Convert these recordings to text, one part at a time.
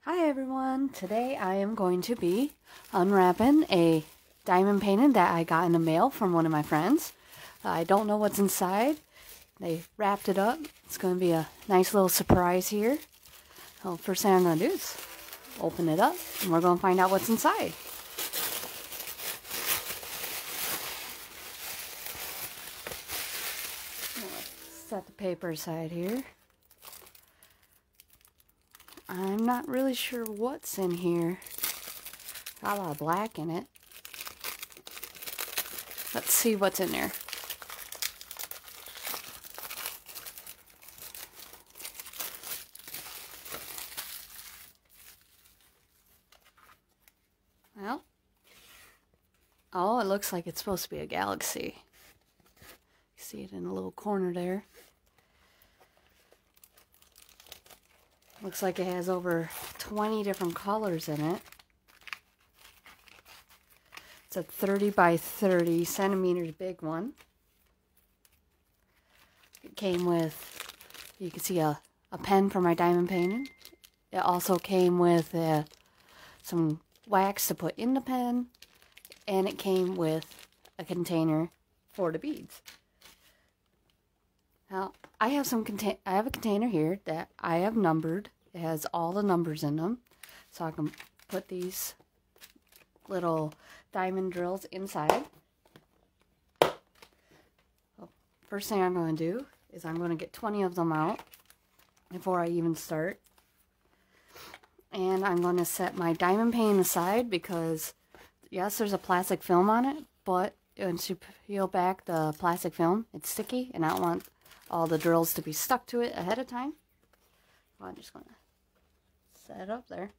Hi everyone, today I am going to be unwrapping a diamond painting that I got in the mail from one of my friends. I don't know what's inside. They wrapped it up. It's going to be a nice little surprise here. So first thing I'm going to do is open it up and we're going to find out what's inside. Set the paper aside here. I'm not really sure what's in here. Got a lot of black in it. Let's see what's in there. Well, oh, it looks like it's supposed to be a galaxy. You see it in a little corner there. Looks like it has over 20 different colors in it. It's a 30 by 30 centimeters big one. It came with, you can see a pen for my diamond painting. It also came with some wax to put in the pen, and it came with a container for the beads. Now, I have a container here that I have numbered. It has all the numbers in them, so I can put these little diamond drills inside. Well, first thing I'm going to do is I'm going to get 20 of them out before I even start. And I'm going to set my diamond painting aside because, yes, there's a plastic film on it, but once you peel back the plastic film, it's sticky, and I don't want all the drills to be stuck to it ahead of time. So I'm just going to set it up there.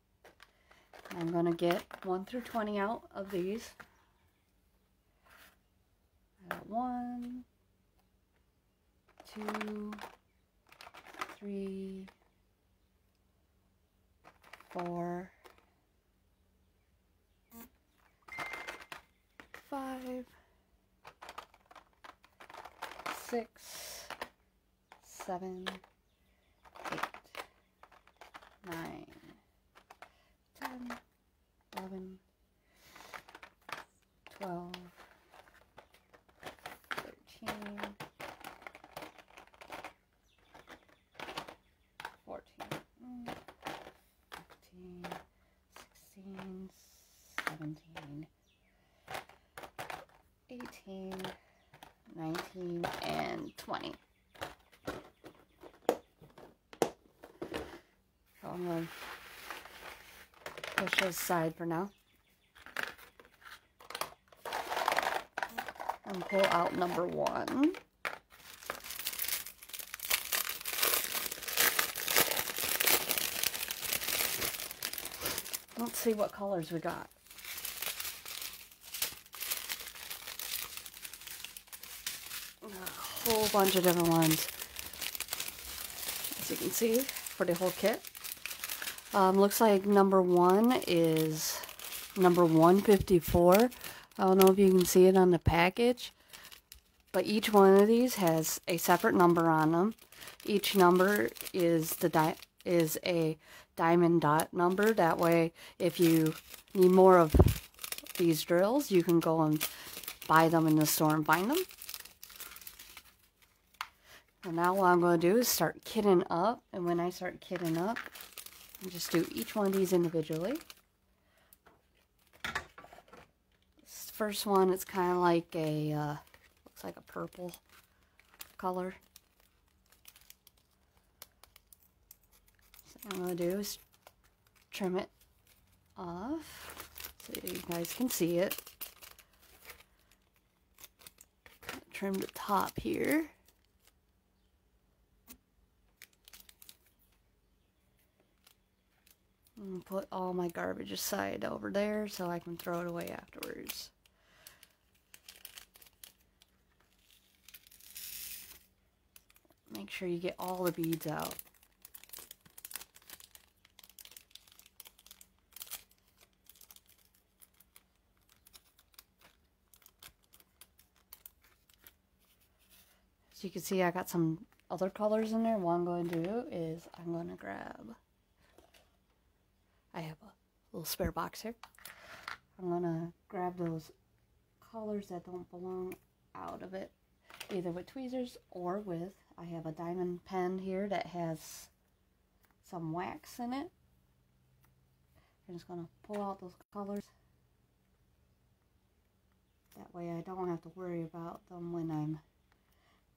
I'm going to get 1 through 20 out of these. I got 1, 2, 3, 4, 5, 6, 7, 8, 9, 10, 11, 12, 13, 14, 15, 16, 17, 18, 19, and 20. So I'm going to push those aside for now. And pull out number 1. Let's see what colors we got. A whole bunch of different ones, as you can see, for the whole kit. Looks like number 1 is number 154. I don't know if you can see it on the package, but each one of these has a separate number on them. Each number is a diamond dot number. That way, if you need more of these drills, you can go and buy them in the store and find them. So now what I'm going to do is start kitting up, and when I start kitting up, I just do each one of these individually. This first one, it's kind of like a, looks like a purple color. So what I'm going to do is trim it off so you guys can see it. Trim the top here. And put all my garbage aside over there so I can throw it away afterwards. Make sure you get all the beads out. As you can see, I got some other colors in there. What I'm going to do is I'm going to grab little spare box here. I'm gonna grab those colors that don't belong out of it, either with tweezers or with, I have a diamond pen here that has some wax in it. I'm just gonna pull out those colors. That way I don't have to worry about them when I'm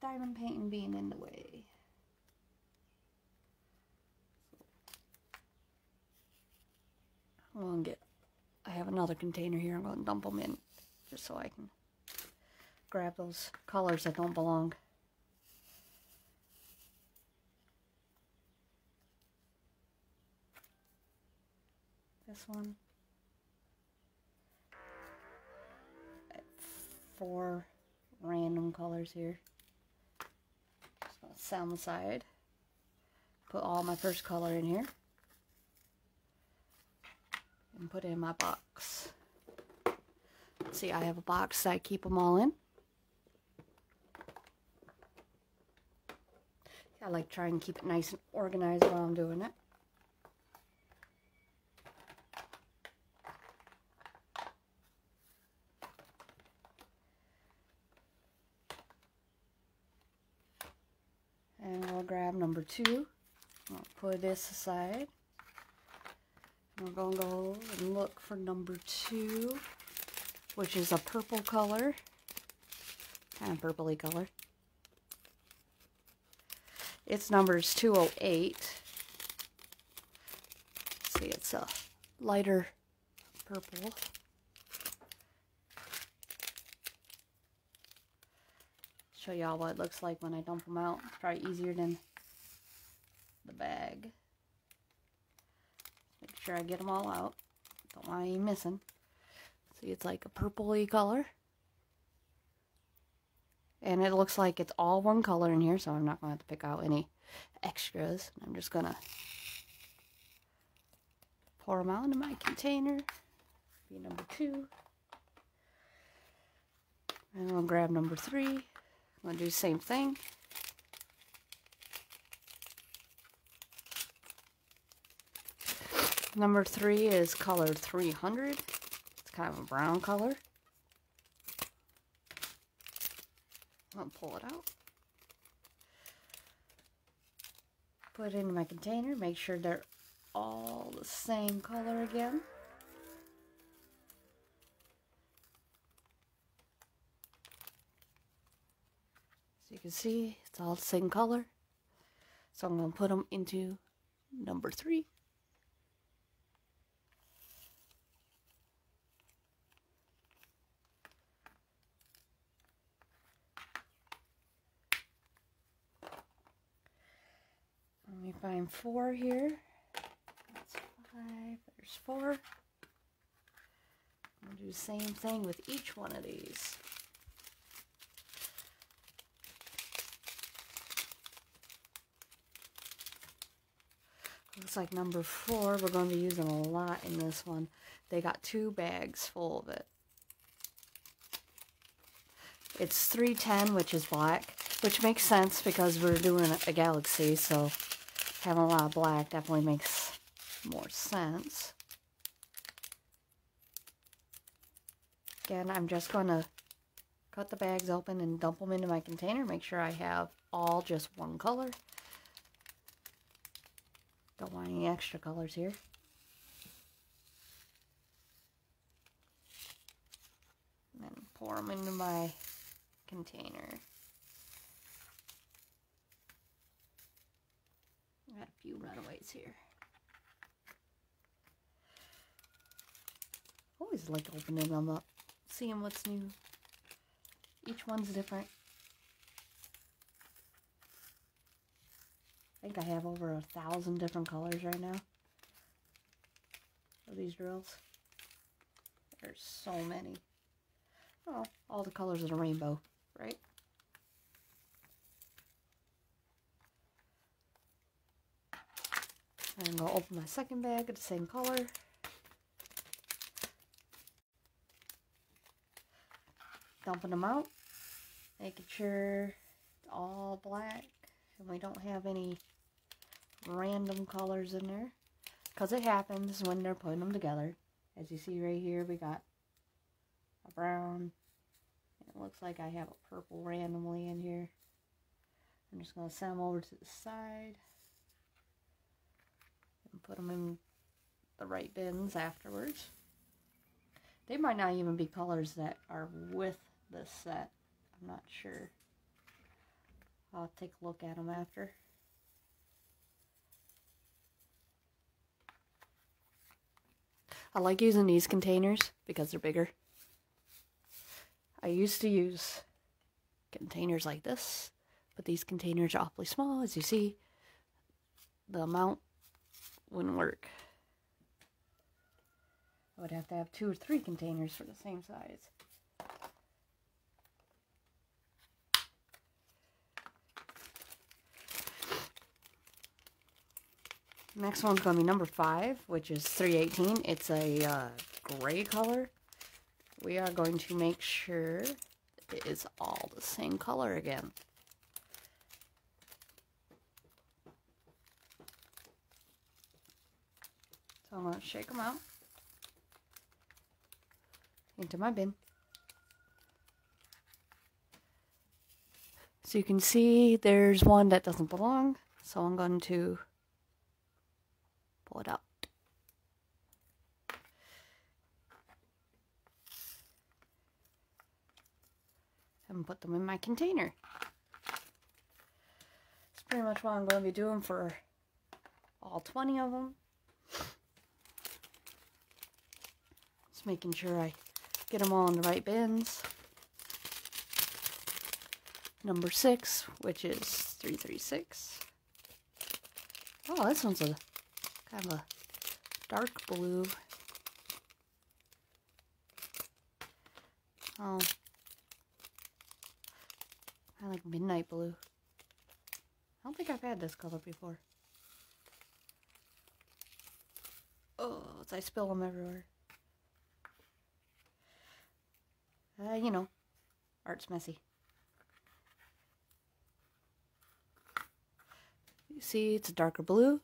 diamond painting being in the way. I'm gonna get, I have another container here, I'm gonna dump them in just so I can grab those colors that don't belong. This one. 4 random colors here. Just gonna set them aside. Put all my first color in here. And put it in my box. See, I have a box that I keep them all in. I like try and keep it nice and organized while I'm doing it. And we'll grab number 2. I'll put this aside. We're going to go and look for number 2, which is a purple color. Kind of purpley color. Its number is 208. See, it's a lighter purple. Show y'all what it looks like when I dump them out. Probably easier than the bag. Make sure I get them all out. Don't want any missing. See, it's like a purpley color. And it looks like it's all one color in here, so I'm not going to have to pick out any extras. I'm just going to pour them out into my container. Be number 2. And we'll grab number 3. I'm going to do the same thing. Number 3 is color 300. It's kind of a brown color. I'm going to pull it out. Put it into my container. Make sure they're all the same color again. So you can see it's all the same color. So I'm going to put them into number 3. Let me find 4 here. That's 5. There's 4. I'm going to do the same thing with each one of these. Looks like number 4, we're going to be using a lot in this one. They got 2 bags full of it. It's 310, which is black, which makes sense because we're doing a galaxy, so having a lot of black definitely makes more sense. Again, I'm just going to cut the bags open and dump them into my container. Make sure I have all just one color. Don't want any extra colors here. And then pour them into my container. I got a few runaways here. Always like opening them up, seeing what's new. Each one's different. I think I have over 1,000 different colors right now of these drills. There's so many. Oh, all the colors of the rainbow, right? I'm going to open my second bag of the same color. Dumping them out. Making sure it's all black and we don't have any random colors in there. because it happens when they're putting them together. As you see right here, we got a brown. It looks like I have a purple randomly in here. I'm just going to send them over to the side and put them in the right bins afterwards. They might not even be colors that are with this set. I'm not sure. I'll take a look at them after. I like using these containers because they're bigger. I used to use containers like this, but these containers are awfully small. As you see, the amount wouldn't work. I would have to have 2 or 3 containers for the same size. Next one's going to be number 5, which is 318. It's a gray color. We are going to make sure it is all the same color again. So I'm going to shake them out into my bin. So you can see there's one that doesn't belong. So I'm going to pull it out. And put them in my container. That's pretty much what I'm going to be doing for all 20 of them. Just making sure I get them all in the right bins. Number 6, which is 336. Oh, this one's a kind of a dark blue. Oh, I like midnight blue. I don't think I've had this color before. Oh, I spill them everywhere. You know, art's messy. You see, it's a darker blue.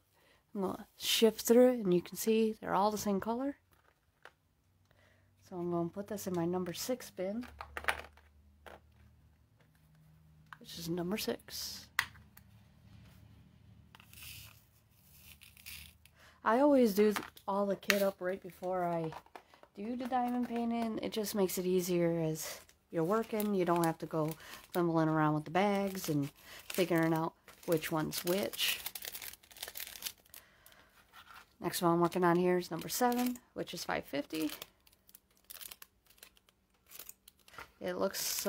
I'm going to shift through it, and you can see they're all the same color. So I'm going to put this in my number 6 bin, which is number 6. I always do all the kit up right before I do the diamond painting. It just makes it easier as you're working. You don't have to go fumbling around with the bags and figuring out which one's which. Next one I'm working on here is number 7, which is 550. It looks,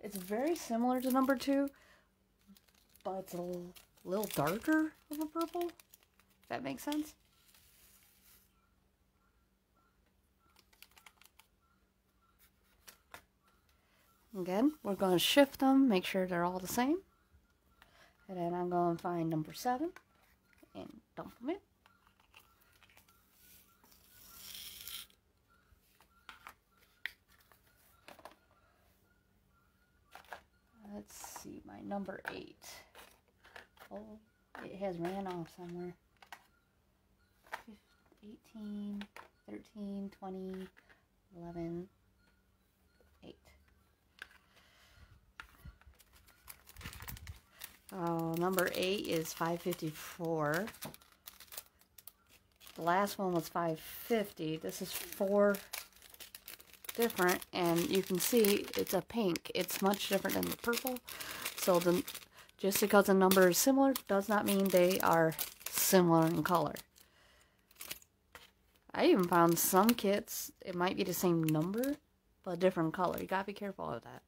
it's very similar to number 2, but it's a little darker of a purple, if that makes sense. Again, we're going to shift them, make sure they're all the same. And then I'm going to find number 7 and dump them in. Let's see, my number 8. Oh, it has ran off somewhere. 18, 13, 20, 11, 8. Oh, number 8 is 554. The last one was 550. This is 4 different, and you can see it's a pink. It's much different than the purple. So just because the number is similar does not mean they are similar in color. I even found some kits, it might be the same number, but a different color. You gotta be careful of that.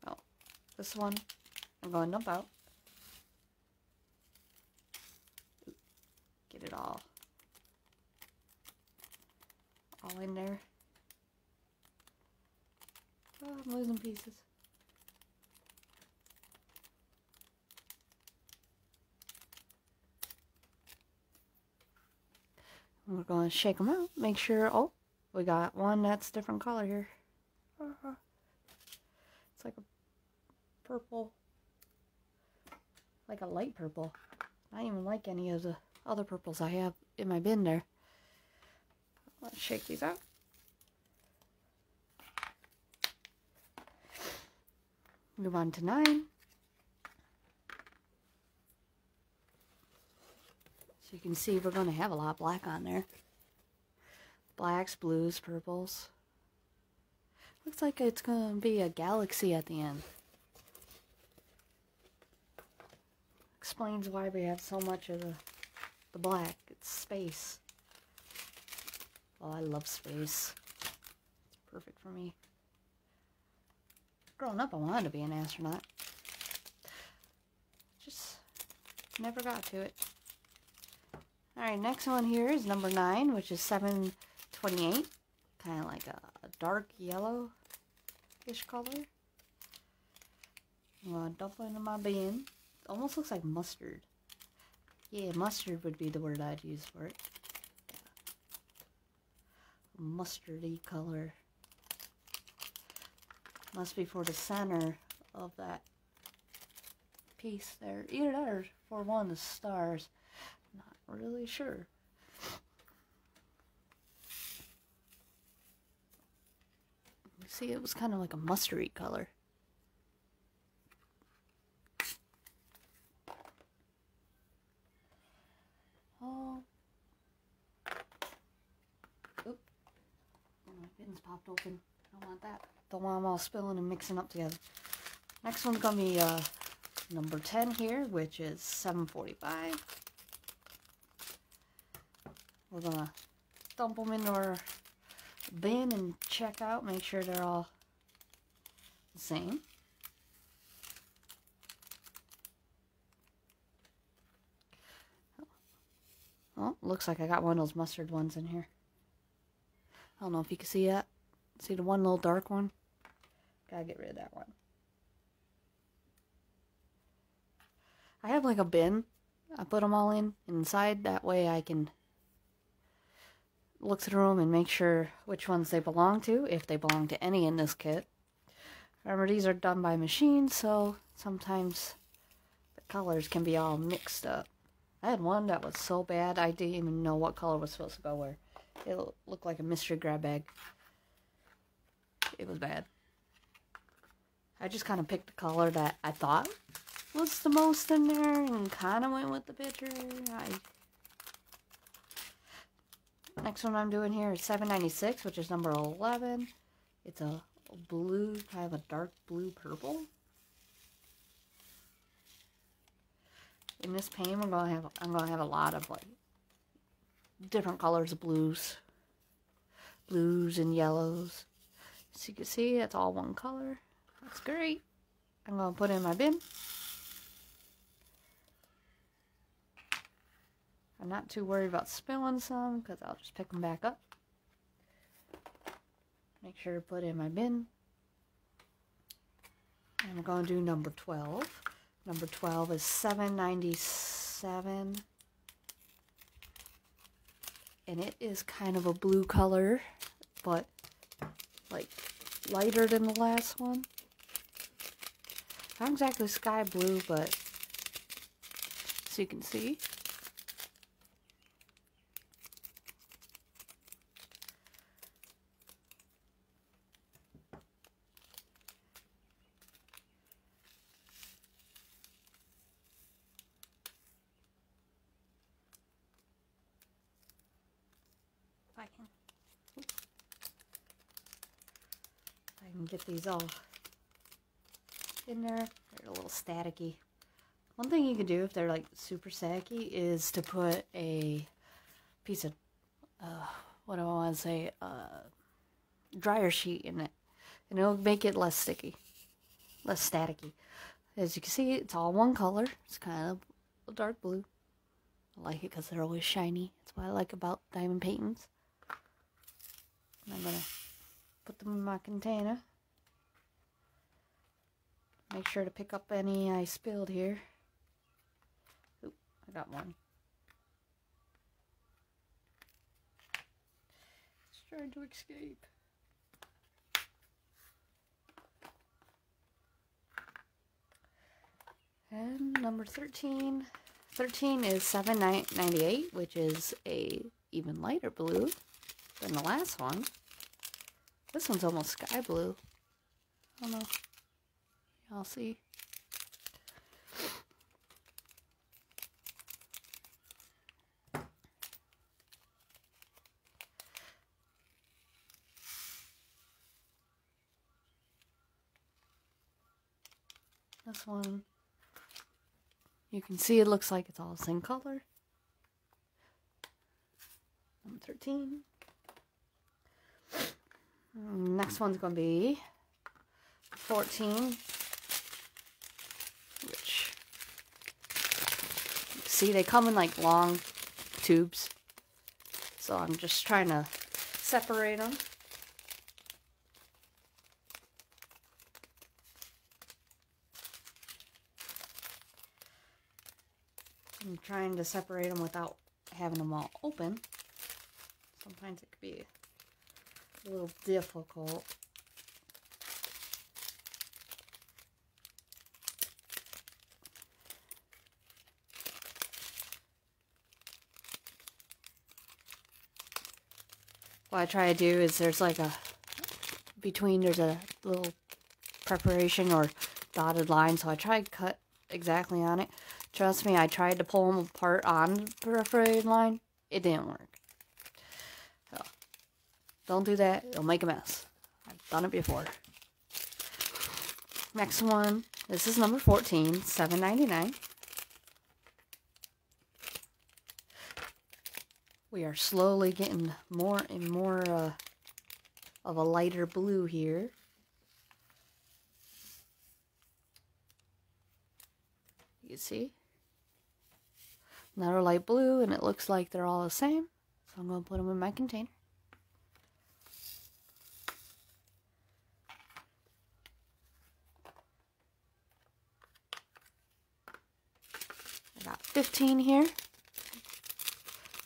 Oh, this one I'm going to dump out. Get it all in there. Oh, I'm losing pieces. We're going to shake them out, make sure, oh, we got one that's different color here. It's like a purple. Like a light purple. Not even like any of the other purples I have in my bin there. Let's shake these out. Move on to 9. So you can see we're going to have a lot of black on there. Blacks, blues, purples. Looks like it's going to be a galaxy at the end. Explains why we have so much of the black. It's space. Oh, I love space. It's perfect for me. Growing up, I wanted to be an astronaut. Just never got to it. Alright, next one here is number 9, which is 728. Kind of like a dark yellow-ish color. I'm going to dump it into my bin. It almost looks like mustard. Yeah, mustard would be the word I'd use for it. Yeah. Mustardy color. Must be for the center of that piece there. Either that or for one of the stars. Not really sure. You see, it was kind of like a mustardy color. Oh. Oop. My bin's popped open. I don't want that. Don't want them all spilling and mixing up together. Next one's going to be number 10 here, which is 745. We're going to dump them into our bin and check out, make sure they're all the same. Oh, looks like I got one of those mustard ones in here. I don't know if you can see that. See the one little dark one? Gotta get rid of that one. I have like a bin. I put them all in inside. That way I can look through them and make sure which ones they belong to, if they belong to any in this kit. Remember, these are done by machine, so sometimes the colors can be all mixed up. I had one that was so bad I didn't even know what color was supposed to go where. It looked like a mystery grab bag. It was bad. I just kind of picked the color that I thought was the most in there and kind of went with the picture. Next one I'm doing here is 796, which is number 11. It's a blue, kind of a dark blue purple. In this paint, I'm gonna have a lot of like different colors of blues and yellows. So you can see it's all one color. That's great. I'm gonna put it in my bin. I'm not too worried about spilling some because I'll just pick them back up. Make sure to put it in my bin. And I'm going to do number 12. Number 12 is 797. And it is kind of a blue color, but like lighter than the last one. Not exactly sky blue, but so you can see. I can get these all in there. They're a little staticky. One thing you can do if they're like super staticky is to put a piece of, what do I want to say, dryer sheet in it. And it'll make it less sticky, less staticky. As you can see, it's all one color. It's kind of a dark blue. I like it because they're always shiny. That's what I like about diamond paintings. And I'm going to put them in my container. Make sure to pick up any I spilled here. Oop, I got one. It's trying to escape. And number 13. 13 is 798, which is a even lighter blue than the last one. This one's almost sky blue. I don't know. Y'all see? This one, you can see it looks like it's all the same color. Number 13. Next one's going to be 14, which, see, they come in like long tubes. So I'm just trying to separate them. I'm trying to separate them without having them all open. Sometimes it could be a little difficult. What I try to do is there's like a, there's a little preparation or dotted line, so I try to cut exactly on it. Trust me, I tried to pull them apart on the perforated line. It didn't work. So, don't do that. It'll make a mess. I've done it before. Next one. This is number 14. $7.99. We are slowly getting more and more of a lighter blue here. You see? Another light blue, and it looks like they're all the same. So I'm going to put them in my container. I got 15 here,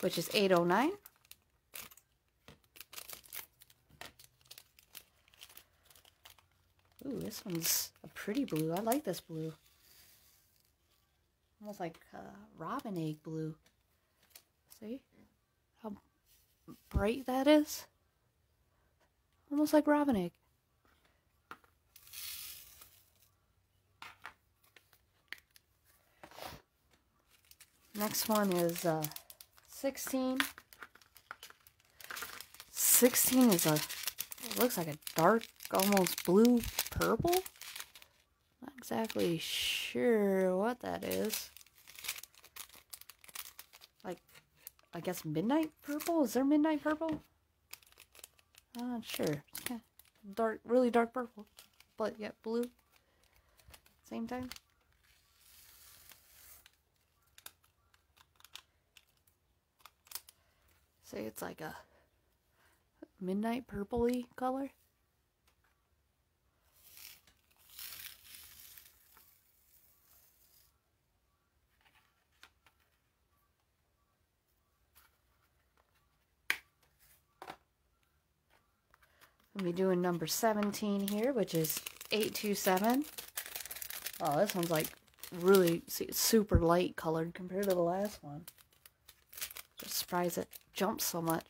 which is $8.09. Ooh, this one's a pretty blue. I like this blue. Almost like robin egg blue. See how bright that is? Almost like robin egg. Next one is 16. 16 is it looks like a dark, almost blue purple. Not exactly sure what that is. Like, I guess midnight purple? Is there midnight purple? I'm not sure. It's kind of dark, really dark purple, but yet blue. Same time. Say it's like a midnight purpley color. We'll be doing number 17 here, which is 827. Oh, this one's like really, see, it's super light colored compared to the last one. Just surprised it jumps so much.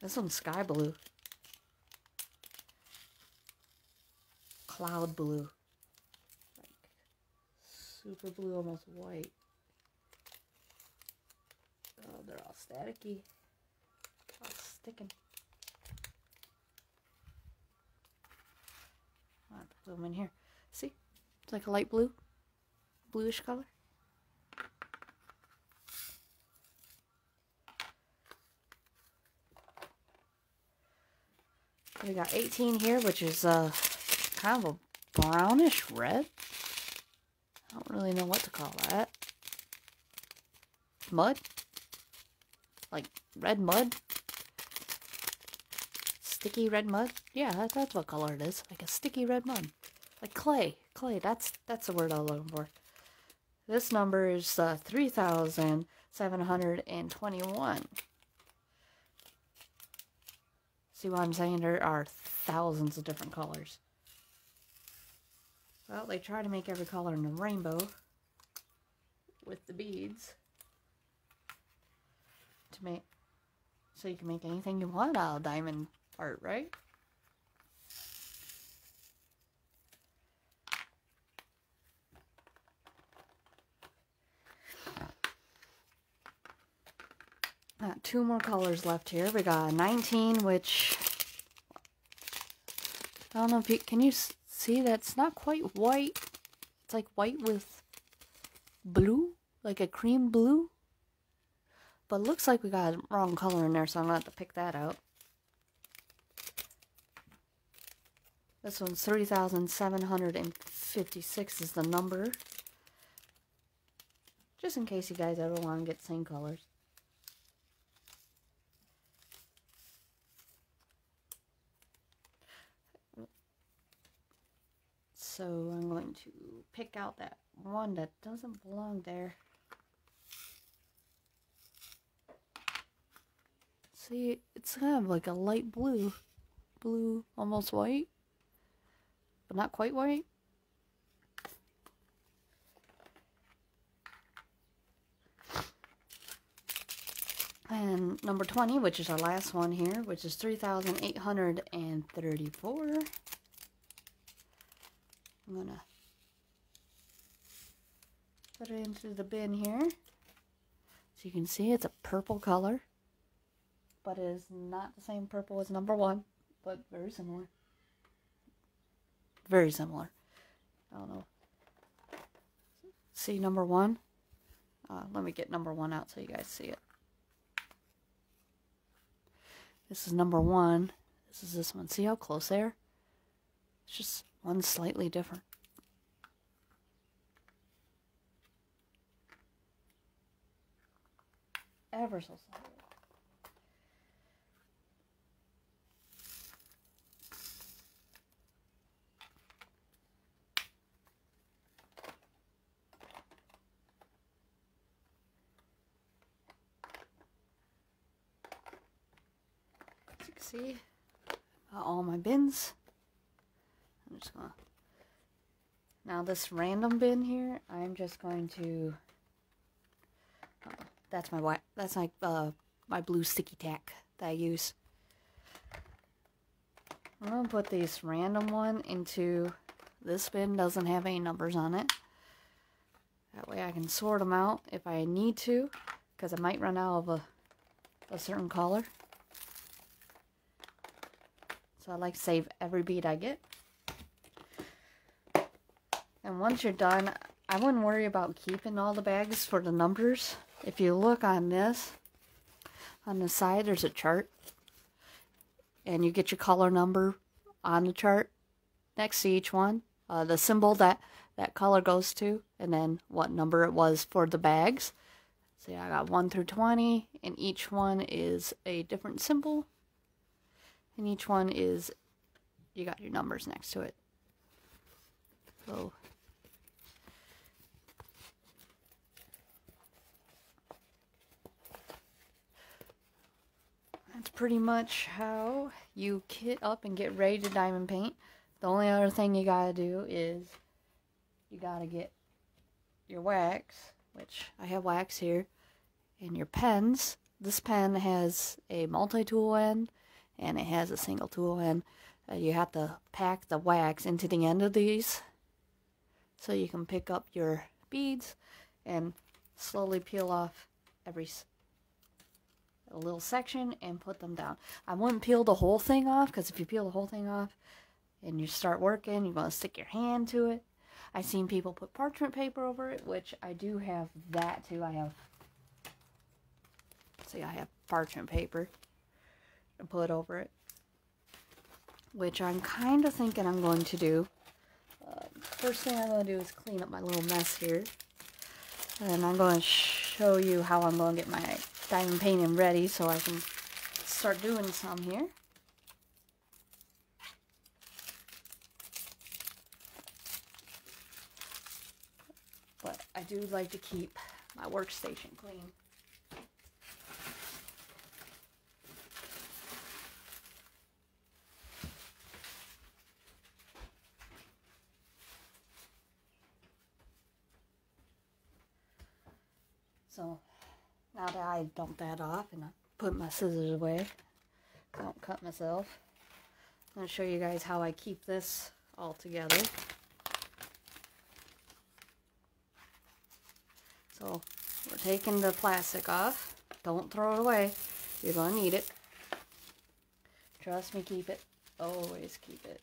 This one's sky blue. Cloud blue. Like super blue, almost white. Oh, they're all staticky. All sticking. I'll have to put them in here. See? It's like a light blue. Bluish color. We got 18 here, which is kind of a brownish red. I don't really know what to call that. Mud? Like red mud? Sticky red mud? Yeah, that's what color it is. Like a sticky red mud. Like clay. Clay, that's the word I was looking for. This number is 3,721. See what I'm saying? There are thousands of different colors. Well, they try to make every color in the rainbow with the beads to make, so you can make anything you want out of diamond art, right? Two more colors left here. We got 19, which I don't know if you can see that's not quite white. It's like white with blue, like a cream blue. But it looks like we got a wrong color in there, so I'm going to have to pick that out. This one's 3,756 is the number. Just in case you guys ever want to get the same colors. So I'm going to pick out that one that doesn't belong there. See, it's kind of like a light blue. Blue, almost white. But not quite white. And number 20, which is our last one here, which is 3,834. I'm going to put it into the bin here. So you can see it's a purple color. But it is not the same purple as number 1, but very similar. Very similar. I don't know. See number 1? Let me get number 1 out so you guys see it. This is number 1. This is this one. See how close they are? It's just one slightly different. Ever so slightly. As you can see, all my bins. I'm just gonna, now this random bin here, I'm just going to, that's my white, that's like my blue sticky tack that I use. I'm gonna put this random one into this bin. Doesn't have any numbers on it. That way I can sort them out if I need to, because I might run out of a certain color. So I like to save every bead I get. And once you're done, I wouldn't worry about keeping all the bags for the numbers. If you look on this, on the side there's a chart. And you get your color number on the chart next to each one. The symbol that color goes to, and then what number it was for the bags. See, I got 1 through 20, and each one is a different symbol. And each one is, you got your numbers next to it. So that's pretty much how you kit up and get ready to diamond paint. The only other thing you gotta do is you gotta get your wax, which I have wax here, and your pens. This pen has a multi-tool end and it has a single tool end. You have to pack the wax into the end of these so you can pick up your beads and slowly peel off every a little section and put them down. I wouldn't peel the whole thing off, because if you peel the whole thing off and you start working, you're going to stick your hand to it. I've seen people put parchment paper over it, which I do have that too. I have, see, I have parchment paper to put over it, which I'm kind of thinking I'm going to do. First thing I'm going to do is clean up my little mess here. And I'm going to show you how I'm going to get my diamond painting ready so I can start doing some here. But I do like to keep my workstation clean. So now that I dumped that off and I put my scissors away, I don't cut myself, I'm going to show you guys how I keep this all together. So we're taking the plastic off. Don't throw it away. You're going to need it. Trust me, keep it. Always keep it.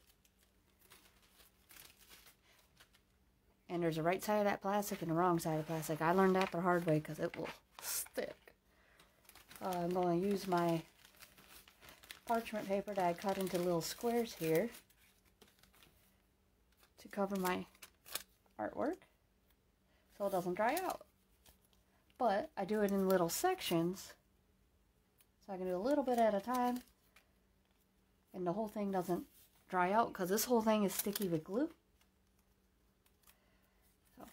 And there's a right side of that plastic and a wrong side of plastic. I learned that the hard way because it will stick. I'm going to use my parchment paper that I cut into little squares here to cover my artwork so it doesn't dry out. But I do it in little sections so I can do a little bit at a time and the whole thing doesn't dry out because this whole thing is sticky with glue. So,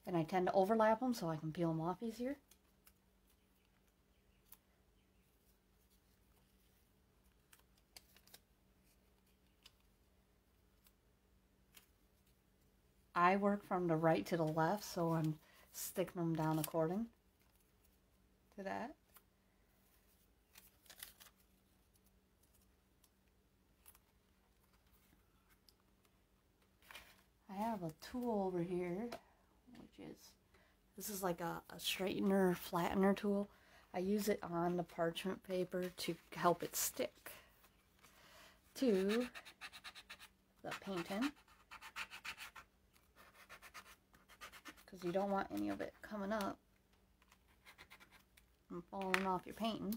and I tend to overlap them so I can peel them off easier. I work from the right to the left, so I'm sticking them down according to that. I have a tool over here, which is, this is like a straightener, flattener tool. I use it on the parchment paper to help it stick to the painting, because you don't want any of it coming up and falling off your painting.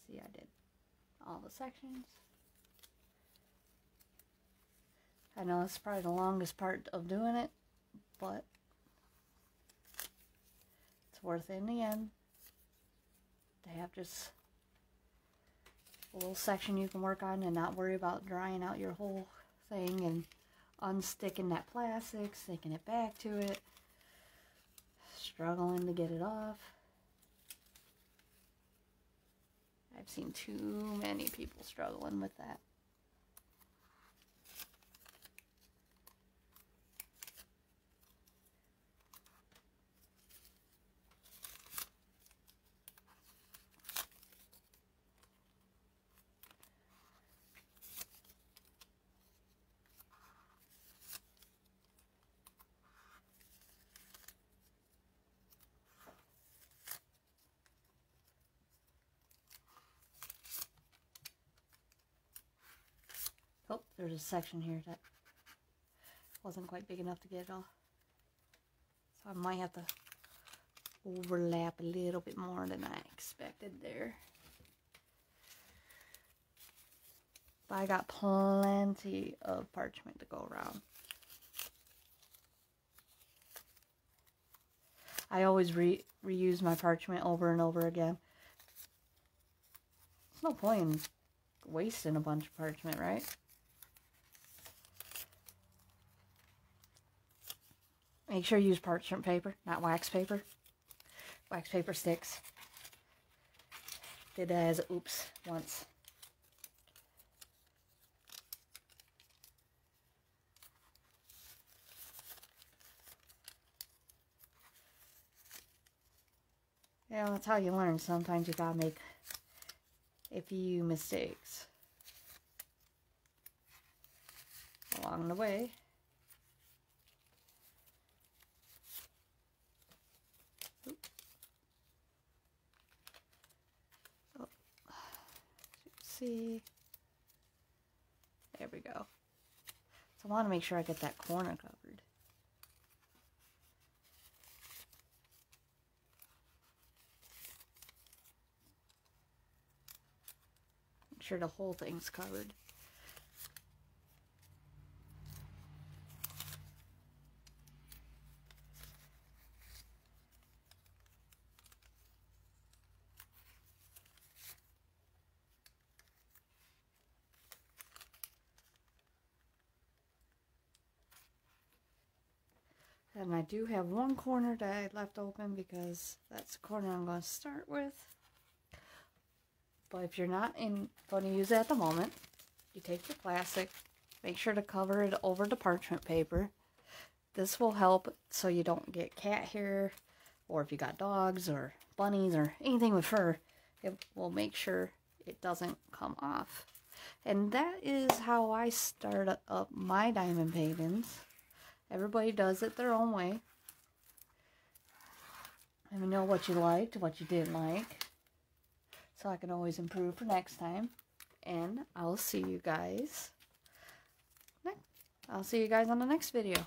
See, I did all the sections. I know it's probably the longest part of doing it, but it's worth it in the end to have just a little section you can work on and not worry about drying out your whole thing and unsticking that plastic, sticking it back to it, struggling to get it off. I've seen too many people struggling with that. Oh, there's a section here that wasn't quite big enough to get it off. So I might have to overlap a little bit more than I expected there. But I got plenty of parchment to go around. I always reuse my parchment over and over again. There's no point in wasting a bunch of parchment, right? Make sure you use parchment paper, not wax paper. Wax paper sticks. Did that as a oops once. Yeah, that's how you learn. Sometimes you gotta make a few mistakes along the way. Oh. See, there we go. So I want to make sure I get that corner covered. Make sure the whole thing's covered. And I do have one corner that I left open because that's the corner I'm going to start with. But if you're not going to use it at the moment, you take your plastic, make sure to cover it over the parchment paper. This will help so you don't get cat hair, or if you got dogs or bunnies or anything with fur, it will make sure it doesn't come off. And that is how I start up my diamond paintings. Everybody does it their own way. Let me know what you liked, what you didn't like, so I can always improve for next time. And I'll see you guys on the next video.